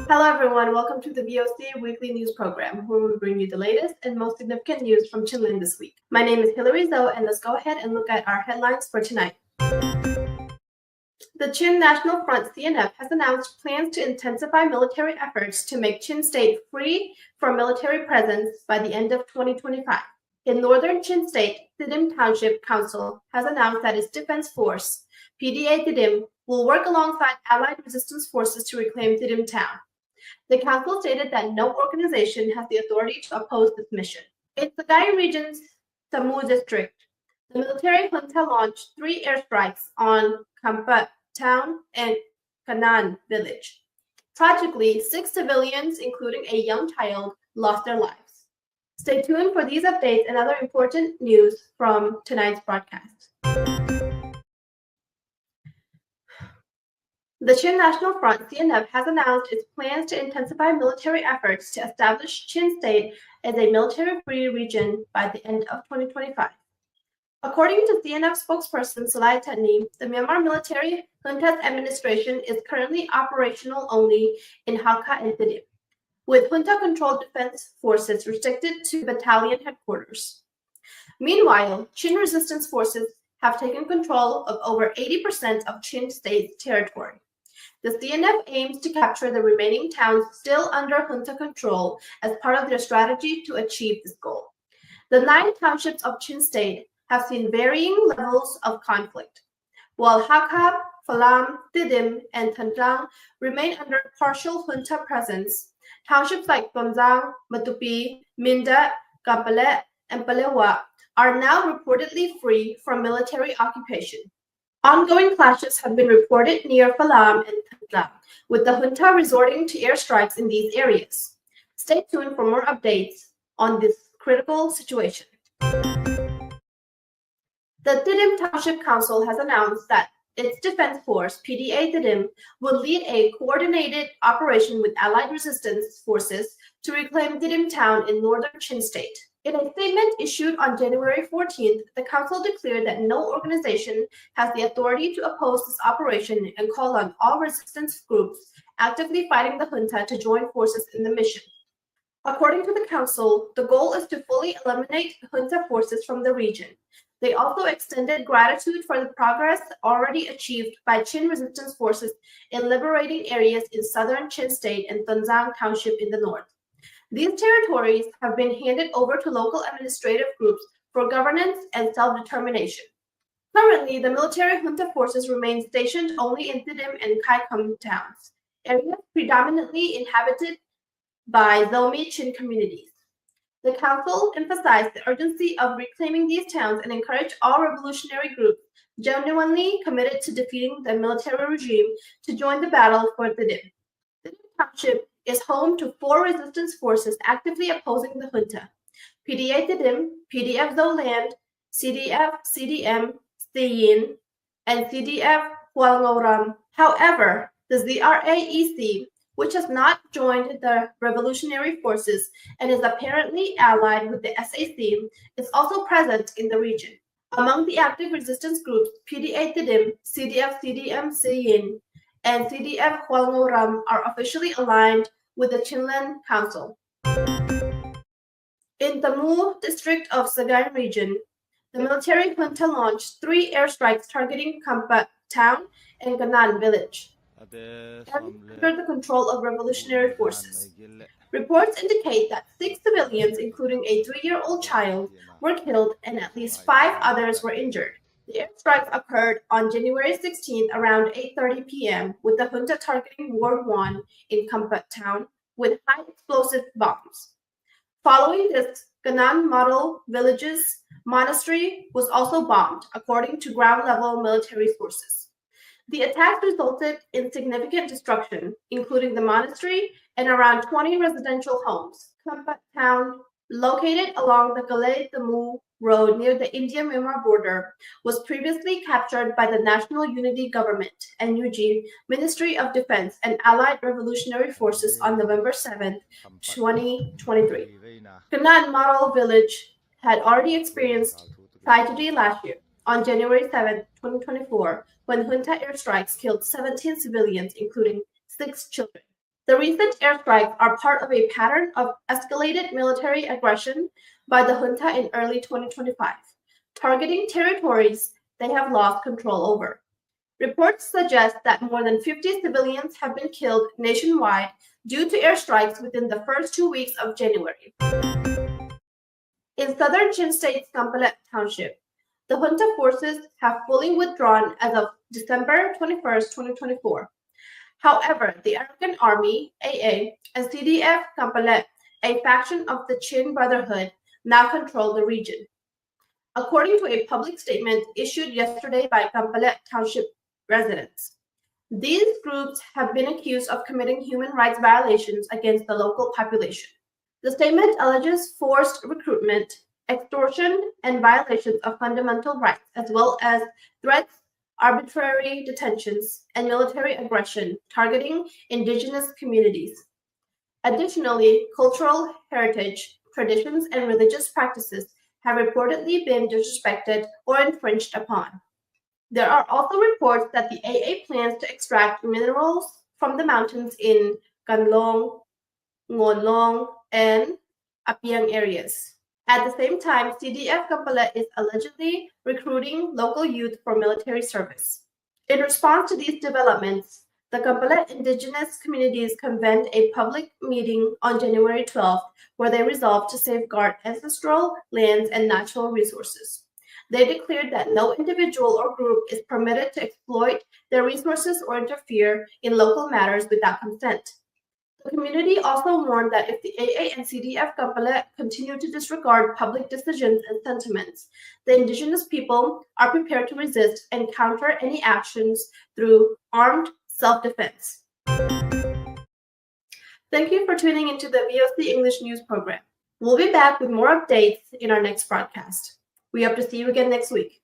Hello everyone, welcome to the VOC weekly news program, where we bring you the latest and most significant news from Chinland this week. My name is Hilary Zoe, and let's go ahead and look at our headlines for tonight. The Chin National Front (CNF) has announced plans to intensify military efforts to make Chin State free from military presence by the end of 2025. In northern Chin State, Thidim Township Council has announced that its defense force, PDA Thidim, will work alongside Allied resistance forces to reclaim Thidim Town. The council stated that no organization has the authority to oppose this mission. In Sagaing Region's Tamu district, the military junta launched 3 airstrikes on Kampat Town and Kanan village. Tragically, 6 civilians, including a young child, lost their lives. Stay tuned for these updates and other important news from tonight's broadcast. The Chin National Front (CNF) has announced its plans to intensify military efforts to establish Chin State as a military-free region by the end of 2025. According to CNF spokesperson Salai Tatni, the Myanmar military junta's administration is currently operational only in Hakka and Thidim, with junta-controlled defense forces restricted to battalion headquarters. Meanwhile, Chin resistance forces have taken control of over 80% of Chin State's territory. The CNF aims to capture the remaining towns still under junta control as part of their strategy to achieve this goal. The 9 townships of Chin State have seen varying levels of conflict. While Hakka, Phalam, Thidim, and Tanjang remain under partial junta presence, townships like Tonzang, Matupi, Mindat, Kapalet, and Palewa are now reportedly free from military occupation. Ongoing clashes have been reported near Phalam and Tanjang, with the junta resorting to airstrikes in these areas. Stay tuned for more updates on this critical situation. The Thidim Township Council has announced that its defense force, PDA Thidim, will lead a coordinated operation with Allied resistance forces to reclaim Thidim Town in northern Chin State. In a statement issued on January 14th, the council declared that no organization has the authority to oppose this operation and called on all resistance groups actively fighting the junta to join forces in the mission. According to the council, the goal is to fully eliminate junta forces from the region. They also extended gratitude for the progress already achieved by Chin resistance forces in liberating areas in southern Chin State and Tonzang Township in the north. These territories have been handed over to local administrative groups for governance and self-determination. Currently, the military junta forces remain stationed only in Thidim and Kaikum towns, areas predominantly inhabited by Zomi Chin communities. The council emphasized the urgency of reclaiming these towns and encouraged all revolutionary groups genuinely committed to defeating the military regime to join the battle for Thidim. Thidim Township is home to 4 resistance forces actively opposing the junta: PDA Thidim, PDF Zoland, CDF CDM Stiyin, and CDF Hualngoram. However, the ZRAEC, which has not joined the revolutionary forces and is apparently allied with the SAC, is also present in the region. Among the active resistance groups, PDA Thidim, CDF CDM Stiyin, and CDF Hualngoram are officially aligned with the Chinland Council. In the Mu district of Sagaing region, the military junta launched 3 airstrikes targeting Kampat Town and Kanan village, under the control of revolutionary forces. Reports indicate that 6 civilians, including a 3-year-old child, were killed and at least 5 others were injured. The airstrikes occurred on January 16th around 8:30 p.m. with the junta targeting Ward 1 in Kampat Town with high explosive bombs. Following this, Kanan Model Village's monastery was also bombed, according to ground-level military sources. The attacks resulted in significant destruction, including the monastery and around 20 residential homes. Kampat Town, located along the Galay-Tamu Road near the India-Myanmar border, was previously captured by the National Unity Government (NUG) Ministry of Defense and Allied Revolutionary Forces on November 7, 2023. Kanan Model Village had already experienced tragedy last year. on January 7, 2024, when junta airstrikes killed 17 civilians, including 6 children. The recent airstrikes are part of a pattern of escalated military aggression by the junta in early 2025, targeting territories they have lost control over. Reports suggest that more than 50 civilians have been killed nationwide due to airstrikes within the first 2 weeks of January. In southern Chin State's Chinland Township, the junta forces have fully withdrawn as of December 21, 2024. However, the American Army, AA, and CDF Chinland, a faction of the Chin Brotherhood, now control the region. According to a public statement issued yesterday by Chinland Township residents, these groups have been accused of committing human rights violations against the local population. The statement alleges forced recruitment, extortion, and violations of fundamental rights, as well as threats, arbitrary detentions, and military aggression targeting indigenous communities. Additionally, cultural heritage, traditions, and religious practices have reportedly been disrespected or infringed upon. There are also reports that the AA plans to extract minerals from the mountains in Ganlong, Ngonlong, and Apiang areas. At the same time, CDF Chinland is allegedly recruiting local youth for military service. In response to these developments, the Chinland indigenous communities convened a public meeting on January 12th where they resolved to safeguard ancestral lands and natural resources. They declared that no individual or group is permitted to exploit their resources or interfere in local matters without consent. The community also warned that if the AA and CDF Chinland continue to disregard public decisions and sentiments, the indigenous people are prepared to resist and counter any actions through armed self-defense. Thank you for tuning into the VOC English News program. We'll be back with more updates in our next broadcast. We hope to see you again next week.